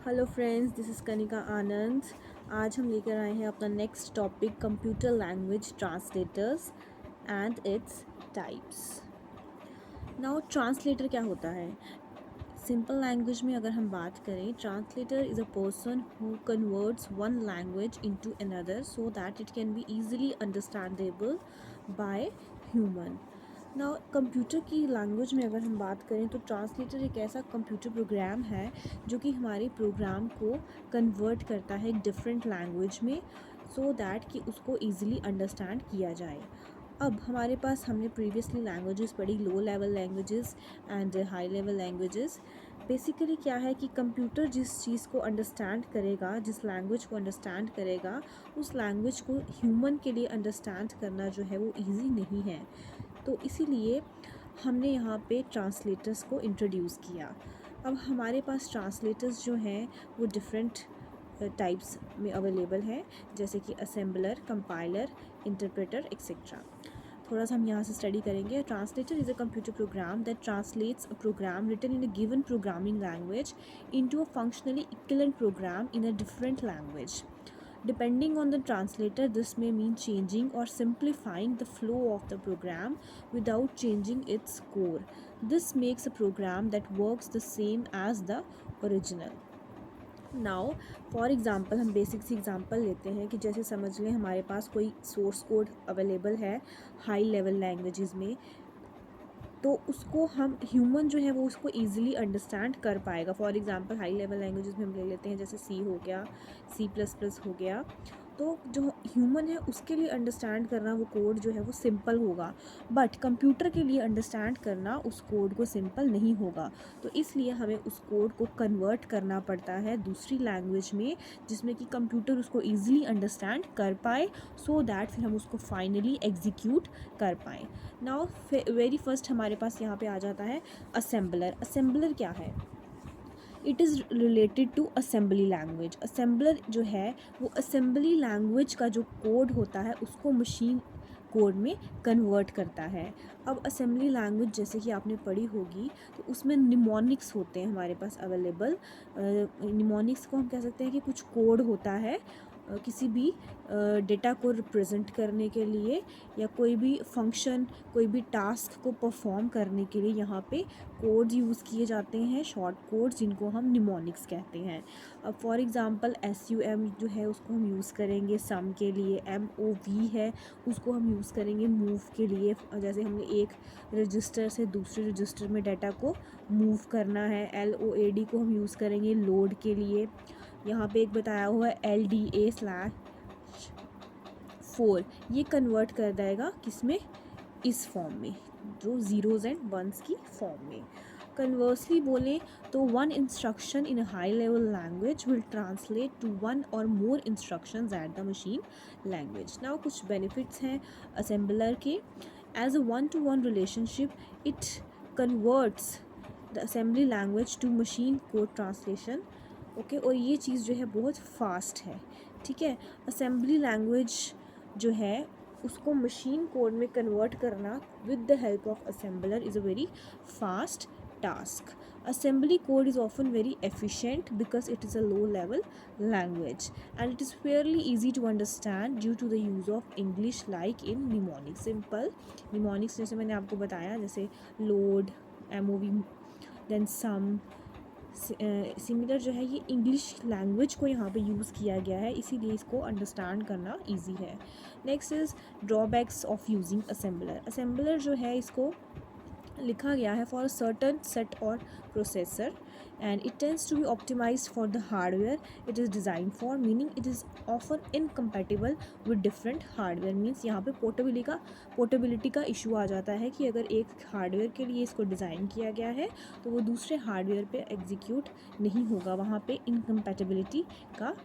Hello friends, this is Kanika Anand. आज हम लेकर आए हैं अपना next topic computer language translators and its types. Now translator क्या होता है? सिंपल लैंग्वेज में अगर हम बात करें, translator is a person who converts one language into another so that it can be easily understandable by human. ना computer की लैंग्वेज में अगर हम बात करें तो ट्रांसलेटर एक ऐसा कंप्यूटर प्रोग्राम है जो कि हमारे प्रोग्राम को कन्वर्ट करता है एक डिफरेंट लैंग्वेज में सो दैट कि उसको ईज़िली अंडरस्टैंड किया जाए। अब हमारे पास हमने प्रीवियसली लैंग्वेजेस पढ़ी, low level languages and high level languages. Basically क्या है कि कंप्यूटर जिस चीज़ को अंडरस्टैंड करेगा, जिस लैंग्वेज को अंडरस्टैंड करेगा, उस लैंग्वेज को ह्यूमन के लिए अंडरस्टैंड करना जो है वो ईजी नहीं है। तो इसीलिए हमने यहाँ पे ट्रांसलेटर्स को इंट्रोड्यूस किया। अब हमारे पास ट्रांसलेटर्स जो हैं वो डिफरेंट टाइप्स में अवेलेबल हैं, जैसे कि असेंबलर, कंपाइलर, इंटरप्रेटर एक्सेट्रा। थोड़ा सा हम यहाँ से स्टडी करेंगे। Translator is a computer program that translates a program written in a given programming language into a functionally equivalent program in a different language. Depending on the translator, this may mean changing or simplifying the flow of the program without changing its core. This makes a program that works the same as the original. Now for example हम basic सी example लेते हैं कि जैसे समझ लें हमारे पास कोई source code available है हाई लेवल लैंग्वेजेस में, तो उसको हम ह्यूमन जो है वो उसको ईजिली अंडरस्टैंड कर पाएगा। For example high level languages में हम ले लेते हैं जैसे सी हो गया, C++ हो गया। तो जो ह्यूमन है उसके लिए अंडरस्टैंड करना वो कोड जो है वो सिंपल होगा, बट कंप्यूटर के लिए अंडरस्टैंड करना उस कोड को सिंपल नहीं होगा। तो इसलिए हमें उस कोड को कन्वर्ट करना पड़ता है दूसरी लैंग्वेज में, जिसमें कि कंप्यूटर उसको ईजिली अंडरस्टैंड कर पाए सो दैट फिर हम उसको फाइनली एग्जीक्यूट कर पाएँ। नाउ वेरी फर्स्ट हमारे पास यहाँ पे आ जाता है असेंबलर। असेंबलर क्या है? It is related to assembly language. Assembler जो है वो असेंबली लैंग्वेज का जो कोड होता है उसको मशीन कोड में कन्वर्ट करता है। अब असेंबली लैंग्वेज जैसे कि आपने पढ़ी होगी तो उसमें निमोनिक्स होते हैं हमारे पास अवेलेबल। निमोनिक्स को हम कह सकते हैं कि कुछ कोड होता है किसी भी डेटा को रिप्रेजेंट करने के लिए या कोई भी फंक्शन, कोई भी टास्क को परफॉर्म करने के लिए यहाँ पे कोड्स यूज़ किए जाते हैं, शॉर्ट कोड्स जिनको हम निमोनिक्स कहते हैं। अब फॉर एग्ज़ाम्पल SUM जो है उसको हम यूज़ करेंगे सम के लिए, MOV है उसको हम यूज़ करेंगे मूव के लिए, जैसे हमने एक रजिस्टर से दूसरे रजिस्टर में डाटा को मूव करना है। LOAD को हम यूज़ करेंगे लोड के लिए। यहाँ पे एक बताया हुआ है LDA/4, ये कन्वर्ट कर देगा किसमें, इस फॉर्म में, जो ज़ीरोज़ एंड वंस की फॉर्म में। कन्वर्सली बोलें तो one instruction in high level language will translate to one or more instructions at the machine language. Now कुछ बेनिफिट्स हैं असेंबलर के। As a one to one relationship it converts the assembly language to machine code translation. Okay, और ये चीज़ जो है बहुत fast है। ठीक है, असेंबली लैंग्वेज जो है उसको मशीन कोड में कन्वर्ट करना with the help of assembler is a very fast task. Assembly code is often very efficient because it is a low level language and it is fairly easy to understand due to the use of English like in mnemonics. Simple mnemonics जैसे मैंने आपको बताया, जैसे load, MOV, then sum, similar जो है ये English language को यहाँ पे यूज़ किया गया है, इसीलिए इसको अंडरस्टैंड करना इजी है। Next is drawbacks of using assembler. Assembler जो है इसको लिखा गया है फॉर अ सर्टन सेट और processor and it tends to be optimised for the hardware it is design for, meaning it is often incompatible with different hardware. Means यहाँ पे portability का इशू आ जाता है कि अगर एक हार्डवेयर के लिए इसको डिज़ाइन किया गया है तो वो दूसरे हार्डवेयर पे एग्जीक्यूट नहीं होगा, वहाँ पे इनकम्पैटिबिलिटी का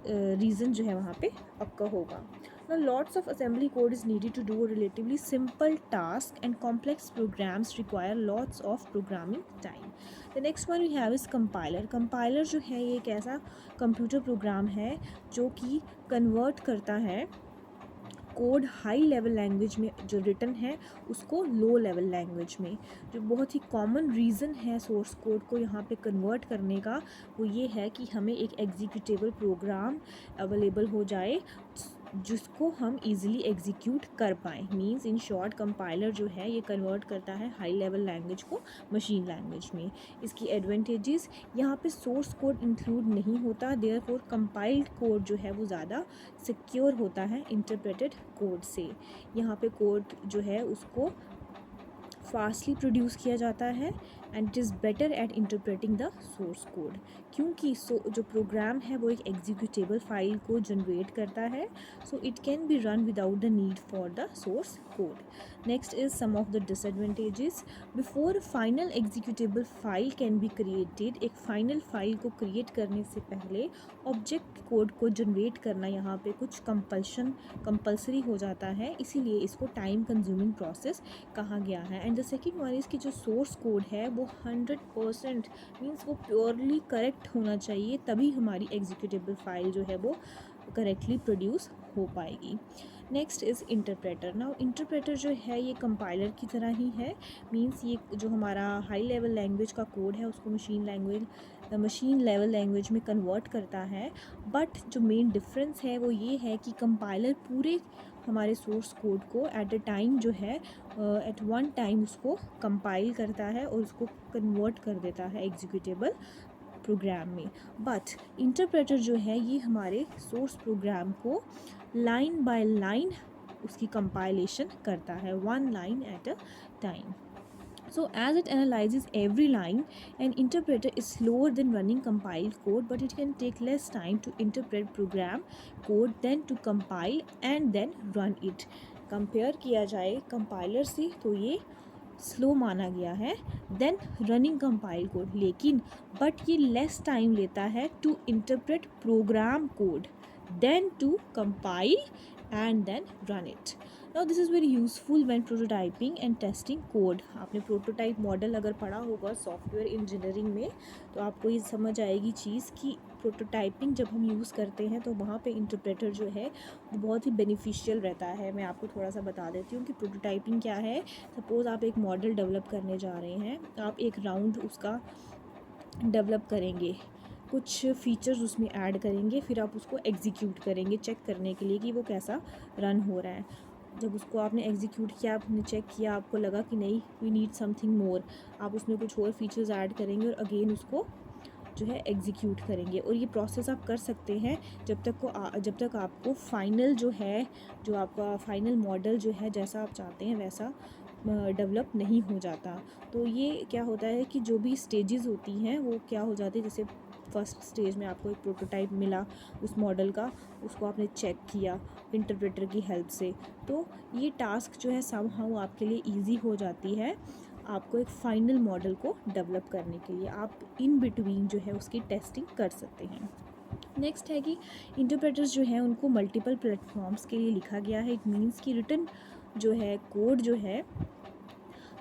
रीज़न जो है वहाँ पे अक्का होगा। Now, lots of assembly code is needed to do a relatively simple task and complex programs require lots of programming time. The next one we have is compiler. Compiler जो है ये एक ऐसा कंप्यूटर प्रोग्राम है जो कि convert करता है कोड हाई लेवल लैंग्वेज में जो रिटन है उसको लो लेवल लैंग्वेज में। जो बहुत ही कॉमन रीज़न है सोर्स कोड को यहाँ पे कन्वर्ट करने का वो ये है कि हमें एक एग्जीक्यूटेबल प्रोग्राम अवेलेबल हो जाए जिसको हम इजीली एग्जीक्यूट कर पाएँ। मींस इन शॉर्ट कंपाइलर जो है ये कन्वर्ट करता है हाई लेवल लैंग्वेज को मशीन लैंग्वेज में। इसकी एडवांटेजेस, यहाँ पे सोर्स कोड इंक्लूड नहीं होता, देयरफॉर कंपाइल्ड कोड जो है वो ज़्यादा सिक्योर होता है इंटरप्रेटेड कोड से। यहाँ पे कोड जो है उसको फास्टली प्रोड्यूस किया जाता है and it is better at interpreting the source code, क्योंकि जो प्रोग्राम है वो एक एग्जीक्यूटेबल फाइल को जनरेट करता है, so it can be run without the need for the source code. Next is some of the disadvantages. Before final executable file can be created, एक final file को create करने से पहले object code को generate करना यहाँ पे कुछ कंपल्सरी हो जाता है, इसीलिए इसको टाइम कंज्यूमिंग प्रोसेस कहा गया है। And the second one is कि जो सोर्स कोड है वो 100% मीन्स वो प्योरली करेक्ट होना चाहिए, तभी हमारी एग्जीक्यूटेबल फाइल जो है वो करेक्टली प्रोड्यूस हो पाएगी। Next is interpreter. Now interpreter जो है ये कंपाइलर की तरह ही है, मींस ये जो हमारा हाई लेवल लैंग्वेज का कोड है उसको मशीन लेवल लैंग्वेज में कन्वर्ट करता है। बट जो मेन डिफरेंस है वो ये है कि कंपाइलर पूरे हमारे सोर्स कोड को एट अ टाइम जो है एट वन टाइम उसको कंपाइल करता है और उसको कन्वर्ट कर देता है एग्जीक्यूटेबल प्रोग्राम में। बट इंटरप्रेटर जो है ये हमारे सोर्स प्रोग्राम को लाइन बाय लाइन उसकी कंपाइलेशन करता है, one line at a time. So as it analyzes every line, an interpreter is slower than running compiled code, but it can take less time to interpret program code than to compile and then run it. Compare किया जाए compiler से तो ये slow माना गया है then running compile code, लेकिन but ये लेस टाइम लेता है to interpret program code then to compile and then run it. Now this is very useful when prototyping and testing code. आपने प्रोटोटाइप मॉडल अगर पढ़ा होगा सॉफ्टवेयर इंजीनियरिंग में तो आपको ये समझ आएगी चीज़ कि प्रोटोटाइपिंग जब हम यूज़ करते हैं तो वहाँ पे इंटरप्रेटर जो है वो बहुत ही बेनिफिशियल रहता है। मैं आपको थोड़ा सा बता देती हूँ कि प्रोटोटाइपिंग क्या है। सपोज़ आप एक मॉडल डेवलप करने जा रहे हैं, आप एक राउंड उसका डेवलप करेंगे, कुछ फीचर्स उसमें ऐड करेंगे, फिर आप उसको एग्जीक्यूट करेंगे चेक करने के लिए कि वो कैसा रन हो रहा है। जब उसको आपने एग्जीक्यूट किया, आपने चेक किया, आपको लगा कि नहीं वी नीड समथिंग मोर, आप उसमें कुछ और फीचर्स ऐड करेंगे और अगेन उसको जो है एग्जीक्यूट करेंगे। और ये प्रोसेस आप कर सकते हैं जब तक आपको फाइनल जो है, जो आपका फाइनल मॉडल जो है जैसा आप चाहते हैं वैसा डेवलप नहीं हो जाता। तो ये क्या होता है कि जो भी स्टेजेस होती हैं वो क्या हो जाती है, जैसे फर्स्ट स्टेज में आपको एक प्रोटोटाइप मिला उस मॉडल का, उसको आपने चेक किया इंटरप्रेटर की हेल्प से, तो ये टास्क जो है समहाउ आपके लिए ईजी हो जाती है आपको एक फ़ाइनल मॉडल को डेवलप करने के लिए। आप इन बिटवीन जो है उसकी टेस्टिंग कर सकते हैं। नेक्स्ट है कि इंटरप्रेटर्स जो हैं उनको मल्टीपल प्लेटफॉर्म्स के लिए लिखा गया है। इट मीन्स कि रिटन जो है कोड जो है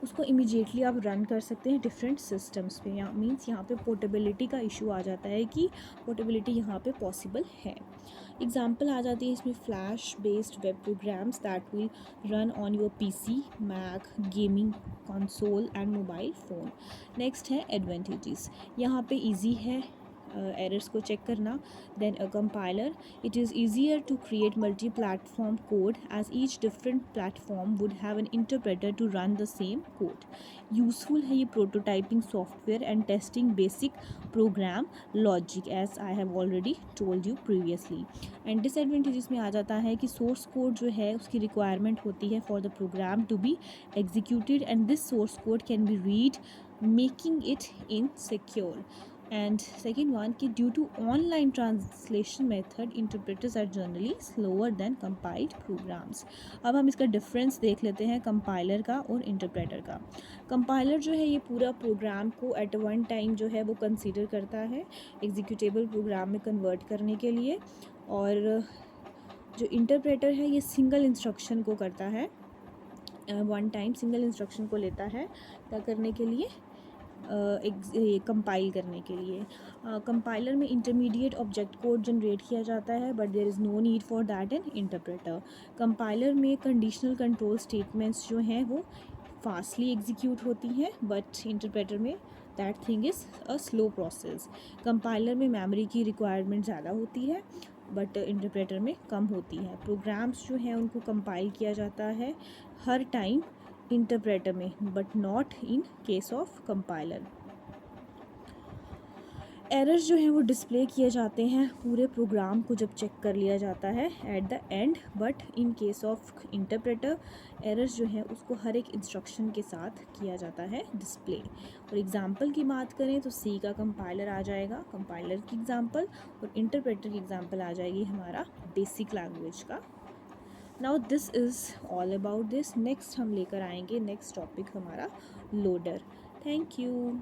उसको इमीडिएटली आप रन कर सकते हैं डिफरेंट सिस्टम्स पे। यहाँ मीन्स यहाँ पे पोर्टेबिलिटी का इशू आ जाता है कि पोर्टेबिलिटी यहाँ पे पॉसिबल है। एग्जांपल आ जाती है इसमें flash based web programs that will run on your PC, Mac, gaming console and mobile phone. Next है एडवांटेजेस। यहाँ पे इजी है एरर्स को चेक करना। Than a compiler, it is easier to create multi platform code as each different platform would have an interpreter to run the same code. Useful है ये prototyping software and testing basic program logic as I have already told you previously. And disadvantages में आ जाता है कि source code जो है उसकी requirement होती है for the program to be executed and this source code can be read making it insecure. And second one कि due to online translation method interpreters are generally slower than compiled programs। अब हम इसका difference देख लेते हैं compiler का और interpreter का। कंपाइलर जो है ये पूरा प्रोग्राम को एट वन टाइम जो है वो कंसीडर करता है एग्जीक्यूटेबल प्रोग्राम में कन्वर्ट करने के लिए, और जो इंटरप्रेटर है ये सिंगल इंस्ट्रक्शन को करता है, वन टाइम सिंगल इंस्ट्रक्शन को लेता है क्या करने के लिए, कंपाइल करने के लिए। कंपाइलर में इंटरमीडिएट ऑब्जेक्ट कोड जनरेट किया जाता है, but there is no need for that in interpreter. Compiler में कंडीशनल कंट्रोल स्टेटमेंट्स जो हैं वो फास्टली एग्जीक्यूट होती हैं, बट इंटरप्रेटर में that thing is a slow process. Compiler में मेमोरी की रिक्वायरमेंट ज़्यादा होती है, बट इंटरप्रेटर में कम होती है। प्रोग्राम्स जो हैं उनको कंपाइल किया जाता है हर टाइम इंटरप्रेटर में, but not in case of compiler. Errors जो हैं वो डिस्प्ले किए जाते हैं पूरे प्रोग्राम को जब चेक कर लिया जाता है at the end, but in case of interpreter errors जो हैं उसको हर एक इंस्ट्रक्शन के साथ किया जाता है डिस्प्ले। और एग्जांपल की बात करें तो सी का कंपाइलर आ जाएगा, कंपाइलर की एग्जांपल, और इंटरप्रेटर की एग्जांपल आ जाएगी हमारा बेसिक लैंग्वेज का। Now this is all about this. Next हम लेकर आएंगे नेक्स्ट टॉपिक हमारा लोडर। Thank you.